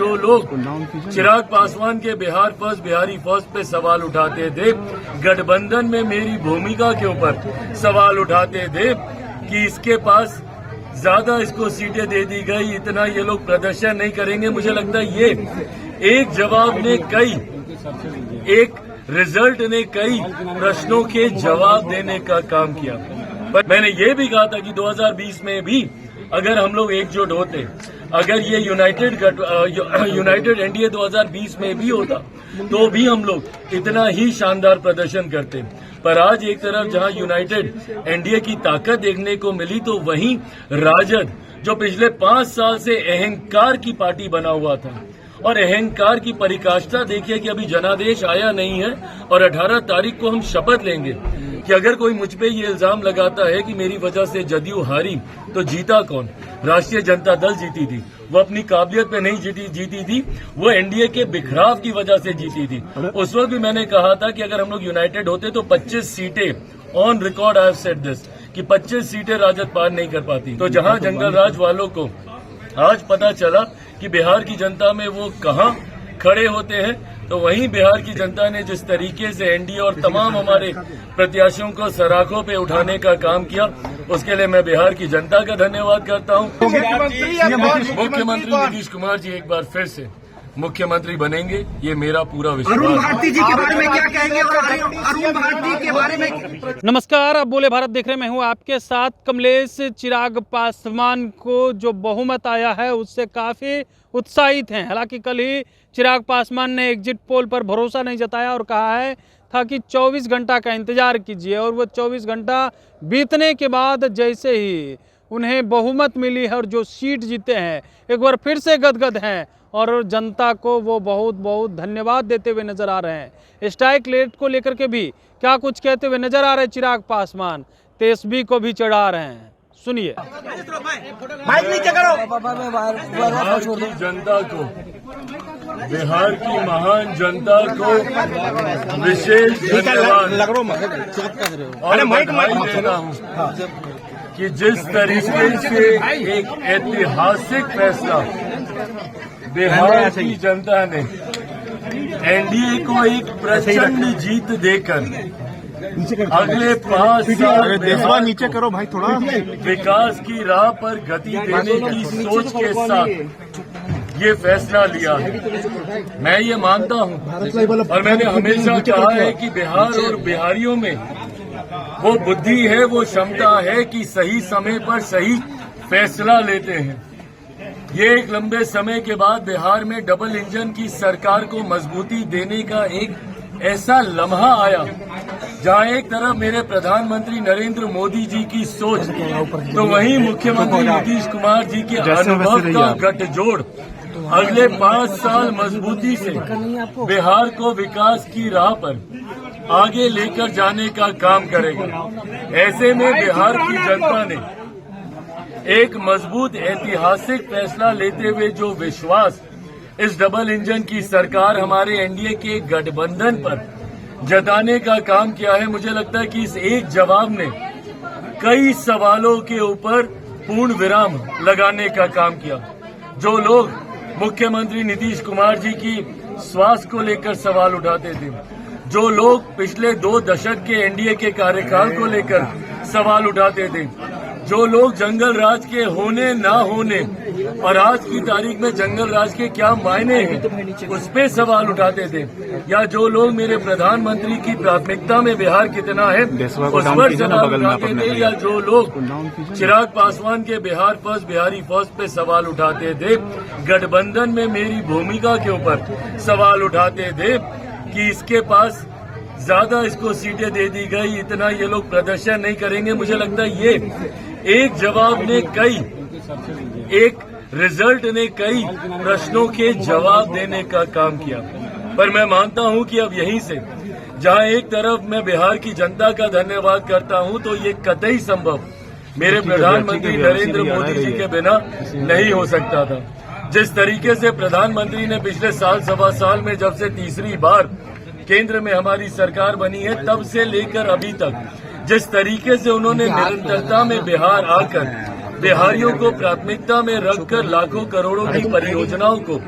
जो लोग चिराग पासवान के बिहार फर्स्ट बिहारी फर्स्ट पे सवाल उठाते थे, गठबंधन में मेरी भूमिका के ऊपर सवाल उठाते थे कि इसके पास ज्यादा इसको सीटें दे दी गई, इतना ये लोग प्रदर्शन नहीं करेंगे, मुझे लगता है ये एक जवाब ने एक रिजल्ट ने कई प्रश्नों के जवाब देने का काम किया। पर मैंने ये भी कहा था कि 2020 में भी अगर हम लोग एकजुट होते, अगर ये यूनाइटेड एनडीए 2020 में भी होता तो भी हम लोग इतना ही शानदार प्रदर्शन करते। पर आज एक तरफ जहां यूनाइटेड एनडीए की ताकत देखने को मिली, तो वहीं राजद जो पिछले 5 साल से अहंकार की पार्टी बना हुआ था, और अहंकार की परिकाष्ठा देखिए कि अभी जनादेश आया नहीं है और 18 तारीख को हम शपथ लेंगे कि अगर कोई मुझ पे ये इल्जाम लगाता है कि मेरी वजह से जदयू हारी, तो जीता कौन? राष्ट्रीय जनता दल जीती थी। वो अपनी काबिलियत पे नहीं जीती थी, वो एनडीए के बिखराव की वजह से जीती थी। उस वक्त भी मैंने कहा था कि अगर हम लोग यूनाइटेड होते तो 25 सीटें on record, I have said this, कि 25 सीटें राजद पार नहीं कर पाती। तो जहां जंगल राज वालों को आज पता चला कि बिहार की जनता में वो कहां खड़े होते हैं, तो वहीं बिहार की जनता ने जिस तरीके से एनडीए और तमाम हमारे प्रत्याशियों को सराखों पे उठाने का काम किया, उसके लिए मैं बिहार की जनता का धन्यवाद करता हूं। मुख्यमंत्री नीतीश कुमार जी एक बार फिर से मुख्यमंत्री बनेंगे, ये मेरा पूरा विश्वास है। अरुण भारती जी के बारे में क्या कहेंगे? और अरुण भारती के बारे में नमस्कार, अब बोले भारत देख रहे मैं हूं आपके साथ कमलेश। चिराग पासवान को जो बहुमत आया है उससे काफ़ी उत्साहित हैं। हालांकि कल ही चिराग पासवान ने एग्जिट पोल पर भरोसा नहीं जताया और कहा है था कि 24 घंटा का इंतजार कीजिए, और वो 24 घंटा बीतने के बाद जैसे ही उन्हें बहुमत मिली है और जो सीट जीते हैं, एक बार फिर से गदगद हैं और जनता को वो बहुत बहुत धन्यवाद देते हुए नजर आ रहे हैं। स्ट्राइक रेट को लेकर के भी क्या कुछ कहते हुए नजर आ रहे हैं चिराग पासवान, तेजस्वी को भी चढ़ा रहे हैं। सुनिए। माइक नीचे करो। बिहार की जनता को, बिहार की महान जनता को विशेष धन्यवाद और बधाई देता हूँ कि जिस तरीके से एक ऐतिहासिक फैसला बिहार की जनता ने एनडीए को एक प्रचंड जीत देकर अगले 5 साल नीचे करो भाई थोड़ा, विकास की राह पर गति देने की सोच के साथ ये फैसला लिया है। मैं ये मानता हूँ और मैंने हमेशा कहा है कि बिहार और बिहारियों में वो बुद्धि है, वो क्षमता है कि सही समय पर सही फैसला लेते हैं। ये एक लंबे समय के बाद बिहार में डबल इंजन की सरकार को मजबूती देने का एक ऐसा लम्हा आया जहां एक तरफ मेरे प्रधानमंत्री नरेंद्र मोदी जी की सोच, तो वहीं मुख्यमंत्री नीतीश कुमार जी के अनुभव का गठजोड़ अगले 5 साल मजबूती से बिहार को विकास की राह पर आगे लेकर जाने का काम करेगा। ऐसे में बिहार की जनता ने एक मजबूत ऐतिहासिक फैसला लेते हुए जो विश्वास इस डबल इंजन की सरकार हमारे एनडीए के गठबंधन पर जताने का काम किया है, मुझे लगता है कि इस एक जवाब ने कई सवालों के ऊपर पूर्ण विराम लगाने का काम किया। जो लोग मुख्यमंत्री नीतीश कुमार जी की स्वास्थ्य को लेकर सवाल उठाते थे, जो लोग पिछले 2 दशक के एनडीए के कार्यकाल को लेकर सवाल उठाते थे, जो लोग जंगल राज के होने ना होने और आज की तारीख में जंगल राज के क्या मायने हैं उस पे सवाल उठाते थे, या जो लोग मेरे प्रधानमंत्री की प्राथमिकता में बिहार कितना है उस पर सवाल उठाते थे, या जो लोग चिराग पासवान के बिहार फर्स्ट बिहारी फर्स्ट पे सवाल उठाते थे, गठबंधन में मेरी भूमिका के ऊपर सवाल उठाते थे कि इसके पास ज्यादा इसको सीटें दे दी गई, इतना ये लोग प्रदर्शन नहीं करेंगे, मुझे लगता है ये एक जवाब ने एक रिजल्ट ने कई प्रश्नों के जवाब देने का काम किया। पर मैं मानता हूं कि अब यहीं से जहां एक तरफ मैं बिहार की जनता का धन्यवाद करता हूं, तो ये कतई संभव मेरे प्रधानमंत्री नरेंद्र मोदी जी के बिना नहीं हो सकता था। जिस तरीके से प्रधानमंत्री ने पिछले साल 1.25 साल में जब से तीसरी बार केंद्र में हमारी सरकार बनी है, तब से लेकर अभी तक जिस तरीके से उन्होंने निरंतरता में बिहार आकर बिहारियों को प्राथमिकता में रखकर लाखों करोड़ों की परियोजनाओं को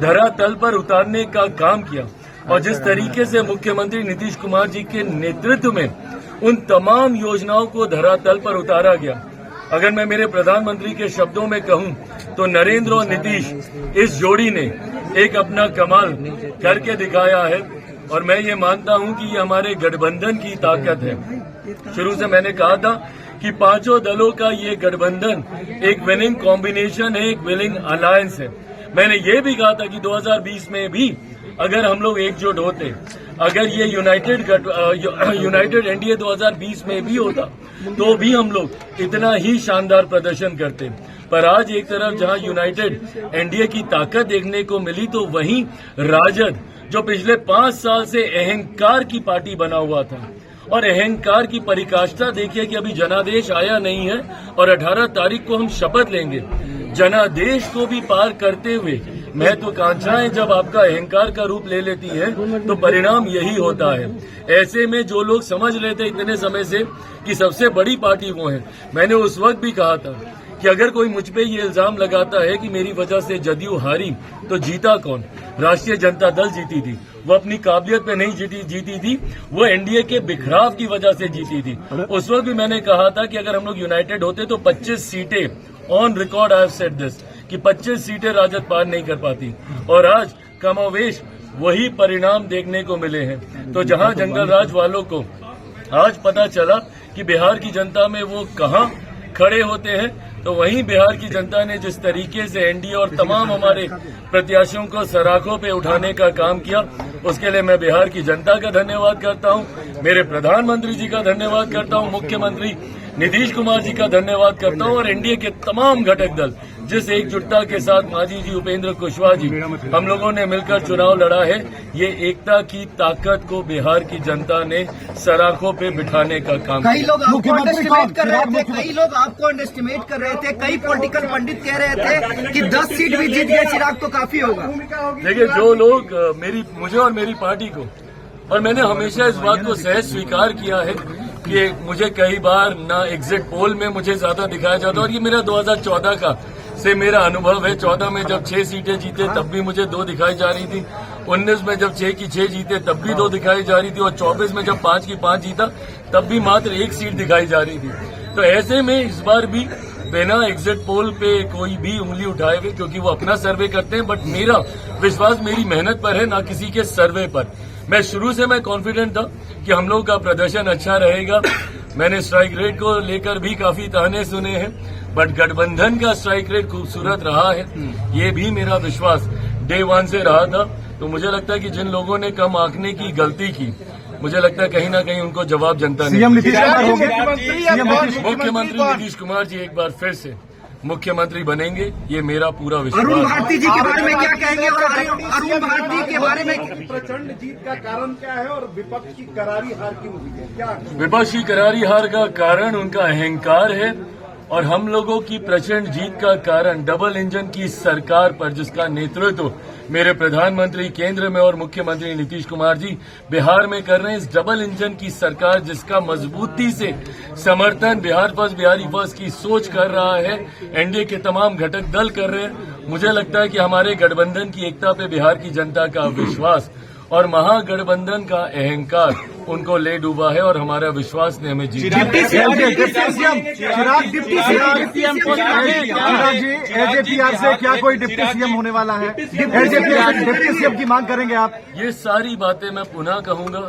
धरातल पर उतारने का काम किया। और जिस तरीके से मुख्यमंत्री नीतीश कुमार जी के नेतृत्व में उन तमाम योजनाओं को धरातल पर उतारा गया, अगर मैं मेरे प्रधानमंत्री के शब्दों में कहूं तो नरेंद्र और नीतीश इस जोड़ी ने एक अपना कमाल करके दिखाया है। और मैं ये मानता हूं कि ये हमारे गठबंधन की ताकत है। शुरू से मैंने कहा था कि पांचों दलों का ये गठबंधन एक विनिंग कॉम्बिनेशन है, एक विनिंग अलायंस है। मैंने ये भी कहा था कि 2020 में भी अगर हम लोग एकजुट होते, अगर ये यूनाइटेड एनडीए 2020 में भी होता तो भी हम लोग इतना ही शानदार प्रदर्शन करते। पर आज एक तरफ जहां यूनाइटेड एनडीए की ताकत देखने को मिली तो वहीं राजद, जो पिछले 5 साल से अहंकार की पार्टी बना हुआ था, और अहंकार की परिकाष्ठा देखिए कि अभी जनादेश आया नहीं है और 18 तारीख को हम शपथ लेंगे। जनादेश को भी पार करते हुए महत्वाकांक्षाएं जब आपका अहंकार का रूप ले लेती है तो परिणाम यही होता है। ऐसे में जो लोग समझ रहे थे इतने समय से कि सबसे बड़ी पार्टी वो है, मैंने उस वक्त भी कहा था कि अगर कोई मुझ पे ये इल्जाम लगाता है कि मेरी वजह से जदयू हारी तो जीता कौन? राष्ट्रीय जनता दल जीती थी। वो अपनी काबिलियत पे नहीं जीती थी, वो एनडीए के बिखराव की वजह से जीती थी। उस वक्त भी मैंने कहा था कि अगर हम लोग यूनाइटेड होते तो 25 सीटें on record, I have said this, कि 25 सीटें राजद पार नहीं कर पाती। और आज कमोवेश वही परिणाम देखने को मिले हैं। तो जहां जंगल राज वालों को आज पता चला कि बिहार की जनता में वो कहां खड़े होते हैं, तो वहीं बिहार की जनता ने जिस तरीके से एनडीए और तमाम हमारे प्रत्याशियों को सराखों पे उठाने का काम किया, उसके लिए मैं बिहार की जनता का धन्यवाद करता हूं, मेरे प्रधानमंत्री जी का धन्यवाद करता हूं, मुख्यमंत्री नीतीश कुमार जी का धन्यवाद करता हूं और एनडीए के तमाम घटक दल जिस एकजुटता के साथ मांझी जी, उपेंद्र कुशवाहा जी, हम लोगों ने मिलकर चुनाव लड़ा है। ये एकता की ताकत को बिहार की जनता ने सराखों पे बिठाने का काम कई लोग आपको अंडरस्टिमेट कर रहे थे, कई पॉलिटिकल पंडित कह रहे थे कि 10 सीट भी जीत गए चिराग तो काफी होगा। देखिए, जो लोग मुझे और मेरी पार्टी को, और मैंने हमेशा इस बात को सहज स्वीकार किया है कि मुझे कई बार ना एग्जिट पोल में मुझे ज्यादा दिखाया जाता, और ये मेरा 2014 का से मेरा अनुभव है। 14 में जब 6 सीटें जीते तब भी मुझे 2 दिखाई जा रही थी, 19 में जब 6 की 6 जीते तब भी 2 दिखाई जा रही थी, और 24 में जब 5 की 5 जीता तब भी मात्र 1 सीट दिखाई जा रही थी। तो ऐसे में इस बार भी बिना एग्जिट पोल पे कोई भी उंगली उठाए हुए, क्योंकि वो अपना सर्वे करते हैं, बट मेरा विश्वास मेरी मेहनत पर है, ना किसी के सर्वे पर। मैं शुरू से मैं कॉन्फिडेंट था कि हम लोग का प्रदर्शन अच्छा रहेगा। मैंने स्ट्राइक रेट को लेकर भी काफी ताने सुने हैं, बट गठबंधन का स्ट्राइक रेट खूबसूरत रहा है, ये भी मेरा विश्वास डे 1 से रहा था। तो मुझे लगता है कि जिन लोगों ने कम आंकने की गलती की, मुझे लगता है कहीं ना कहीं उनको जवाब जनता ने। मुख्यमंत्री नीतीश कुमार जी एक बार फिर से मुख्यमंत्री बनेंगे, ये मेरा पूरा विश्वास। अरुण भारती जी के बारे में क्या कहेंगे, और अरुण भारती के बारे में प्रचंड जीत का कारण क्या है और विपक्ष की करारी हार क्यों हुई है? क्या विपक्ष की करारी हार का कारण उनका अहंकार है, और हम लोगों की प्रचंड जीत का कारण डबल इंजन की सरकार पर, जिसका नेतृत्व मेरे प्रधानमंत्री केंद्र में और मुख्यमंत्री नीतीश कुमार जी बिहार में कर रहे हैं। इस डबल इंजन की सरकार जिसका मजबूती से समर्थन बिहार फर्स्ट, बिहारी फर्स्ट की सोच कर रहा है, एनडीए के तमाम घटक दल कर रहे हैं। मुझे लगता है कि हमारे गठबंधन की एकता पे बिहार की जनता का विश्वास और महागठबंधन का अहंकार उनको ले डूबा है, और हमारा विश्वास ने हमें जीत एजेपीआर से क्या कोई डिप्टी सीएम होने वाला है? डिप्टी सीएम की मांग करेंगे आप? ये सारी बातें मैं पुनः कहूंगा।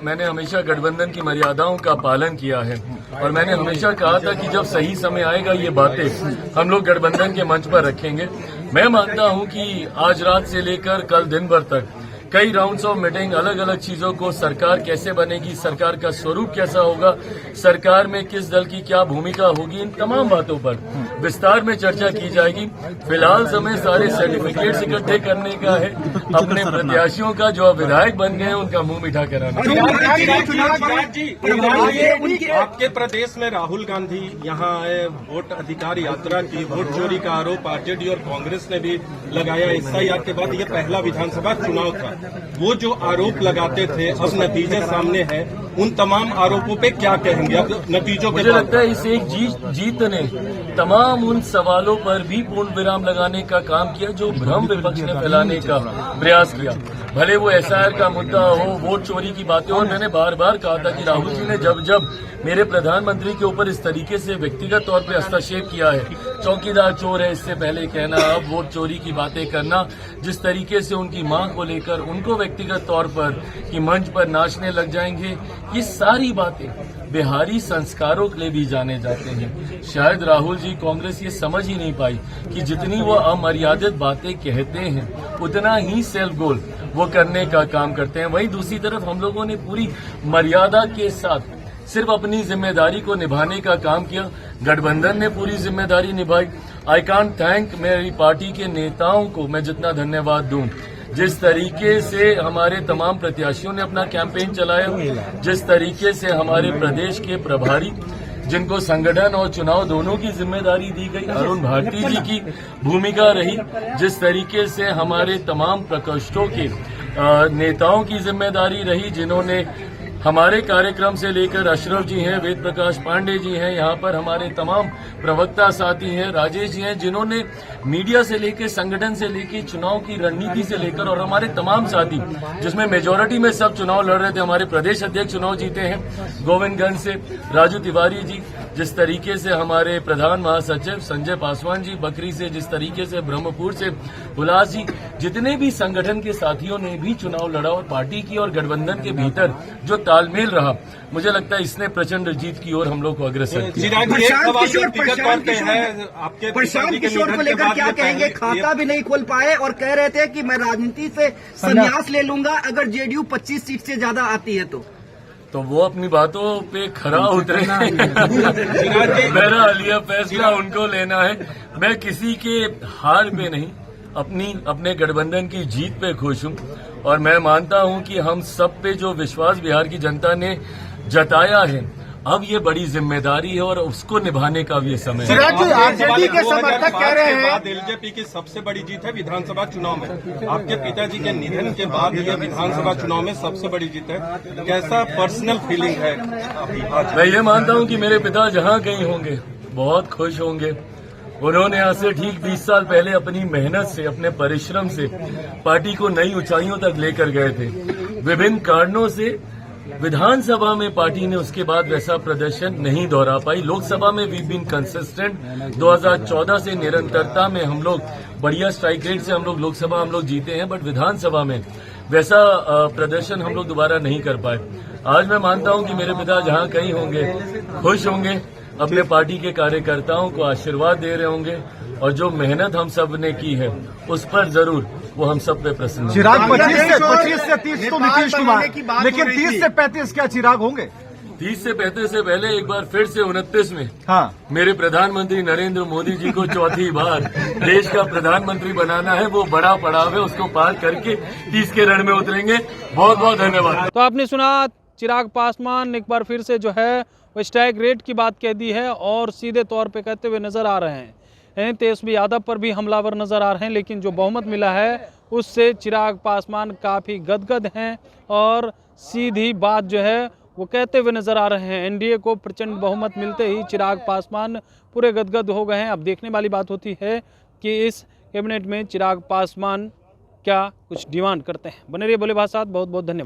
मैंने हमेशा गठबंधन की मर्यादाओं का पालन किया है, और मैंने हमेशा कहा था कि जब सही समय आएगा ये बातें हम लोग गठबंधन के मंच पर रखेंगे। मैं मानता हूं कि आज रात से लेकर कल दिन भर तक कई राउंड्स ऑफ मीटिंग, अलग अलग चीजों को, सरकार कैसे बनेगी, सरकार का स्वरूप कैसा होगा, सरकार में किस दल की क्या भूमिका होगी, इन तमाम बातों पर विस्तार में चर्चा की जाएगी। फिलहाल समय सारे सर्टिफिकेट्स इकट्ठे करने का है, अपने प्रत्याशियों का जो विधायक बन गए हैं उनका मुंह मीठा कराना। आपके प्रदेश में राहुल गांधी यहाँ आए, वोट अधिकार यात्रा की, वोट चोरी का आरोप आरजेडी और कांग्रेस ने भी लगाया। SIR के बाद ये पहला विधानसभा चुनाव था, वो जो आरोप लगाते थे अब नतीजे सामने हैं, उन तमाम आरोपों पे क्या कहेंगे अब नतीजों के मुझे बाद? लगता है इस एक जीत ने तमाम उन सवालों पर भी पूर्ण विराम लगाने का काम किया जो भ्रम विपक्ष ने फैलाने का प्रयास किया। भले वो एसआईआर का मुद्दा हो, वोट चोरी की बातें हो, और मैंने बार बार कहा था कि राहुल जी ने जब मेरे प्रधानमंत्री के ऊपर इस तरीके से व्यक्तिगत तौर पे हस्तक्षेप किया है, चौकीदार चोर है इससे पहले कहना, अब वोट चोरी की बातें करना, जिस तरीके से उनकी मां को लेकर उनको व्यक्तिगत तौर पर कि मंच पर नाचने लग जाएंगे, ये सारी बातें बिहारी संस्कारों के लिए भी जाने जाते हैं। शायद राहुल जी कांग्रेस ये समझ ही नहीं पाई कि जितनी वो अमर्यादित बातें कहते हैं उतना ही सेल्फ गोल वो करने का काम करते हैं। वहीं दूसरी तरफ हम लोगों ने पूरी मर्यादा के साथ सिर्फ अपनी जिम्मेदारी को निभाने का काम किया। गठबंधन ने पूरी जिम्मेदारी निभाई। आई कांट थैंक मेरी पार्टी के नेताओं को मैं जितना धन्यवाद दूं, जिस तरीके से हमारे तमाम प्रत्याशियों ने अपना कैंपेन चलाया, जिस तरीके से हमारे प्रदेश के प्रभारी जिनको संगठन और चुनाव दोनों की जिम्मेदारी दी गई, अरुण भारती जी की भूमिका रही, जिस तरीके से हमारे तमाम प्रकोष्ठों के नेताओं की जिम्मेदारी रही, जिन्होंने हमारे कार्यक्रम से लेकर अशरफ जी हैं, वेद प्रकाश पांडे जी हैं, यहाँ पर हमारे तमाम प्रवक्ता साथी हैं, राजेश जी हैं, जिन्होंने मीडिया से लेकर संगठन से लेकर चुनाव की रणनीति से लेकर, और हमारे तमाम साथी जिसमें मेजोरिटी में सब चुनाव लड़ रहे थे, हमारे प्रदेश अध्यक्ष चुनाव जीते हैं गोविंदगंज से, राजू तिवारी जी, जिस तरीके से हमारे प्रधान महासचिव संजय पासवान जी बकरी से, जिस तरीके से ब्रह्मपुर से हुलास जी, जितने भी संगठन के साथियों ने भी चुनाव लड़ा और पार्टी की और गठबंधन के भीतर जो तालमेल रहा, मुझे लगता है इसने प्रचंड जीत की ओर हम लोग को अग्रसर किया। चिराग जी, एक सवाल व्यक्तिगत तौर पे है, आपके प्रशांत किशोर को लेकर क्या कहेंगे? खाता भी नहीं खोल पाए और कह रहे थे कि मैं राजनीति से संन्यास ले लूंगा अगर जेडीयू 25 सीट से ज्यादा आती है तो वो अपनी बातों पे खरा उतरे। मेरा हालिया फैसला उनको लेना है। मैं किसी के हार पे नहीं, अपने गठबंधन की जीत पे खुश हूं, और मैं मानता हूं कि हम सब पे जो विश्वास बिहार की जनता ने जताया है, अब ये बड़ी जिम्मेदारी है और उसको निभाने का भी ये समय है। आरजेडी के समर्थक कह रहे हैं एलजेपी की सबसे बड़ी जीत है विधानसभा चुनाव में। आपके पिताजी के निधन के बाद ये विधानसभा चुनाव में सबसे बड़ी जीत है। कैसा पर्सनल फीलिंग है अभी आज? मैं ये मानता हूं कि मेरे पिता जहां कहीं होंगे बहुत खुश होंगे। उन्होंने आज से ठीक 20 साल पहले अपनी मेहनत से, अपने परिश्रम से पार्टी को नई ऊंचाइयों तक लेकर गए थे। विभिन्न कारणों से विधानसभा में पार्टी ने उसके बाद वैसा प्रदर्शन नहीं दोहरा पाई। लोकसभा में वी बीन कंसिस्टेंट। 2014 से निरंतरता में हम लोग बढ़िया स्ट्राइक रेट से हम लोग जीते हैं, बट विधानसभा में वैसा प्रदर्शन हम लोग दोबारा नहीं कर पाए। आज मैं मानता हूं कि मेरे पिता जहां कहीं होंगे खुश होंगे, अपने पार्टी के कार्यकर्ताओं को आशीर्वाद दे रहे होंगे, और जो मेहनत हम सब ने की है उस पर जरूर वो हम सब पे प्रसन्न हैं। चिराग 25 से 30 तो नीतीश कुमार, लेकिन 30 से 35 क्या चिराग होंगे? 30 से 35 से पहले एक बार फिर से 29 में मेरे प्रधानमंत्री नरेंद्र मोदी जी को चौथी बार देश का प्रधानमंत्री बनाना है। वो बड़ा पड़ाव है, उसको पार करके 30 के रण में उतरेंगे। बहुत बहुत धन्यवाद। तो आपने सुना, चिराग पासवान एक बार फिर से जो है वो स्ट्राइक रेट की बात कह दी है और सीधे तौर पे कहते हुए नजर आ रहे हैं। तेजस्वी यादव पर भी हमलावर नजर आ रहे हैं, लेकिन जो बहुमत मिला है उससे चिराग पासवान काफ़ी गदगद हैं और सीधी बात जो है वो कहते हुए नजर आ रहे हैं। एनडीए को प्रचंड बहुमत मिलते ही चिराग पासवान पूरे गदगद हो गए हैं। अब देखने वाली बात होती है कि इस कैबिनेट में चिराग पासवान क्या कुछ डिमांड करते हैं। बने रहिए भोले भाई साथ, बहुत बहुत धन्यवाद।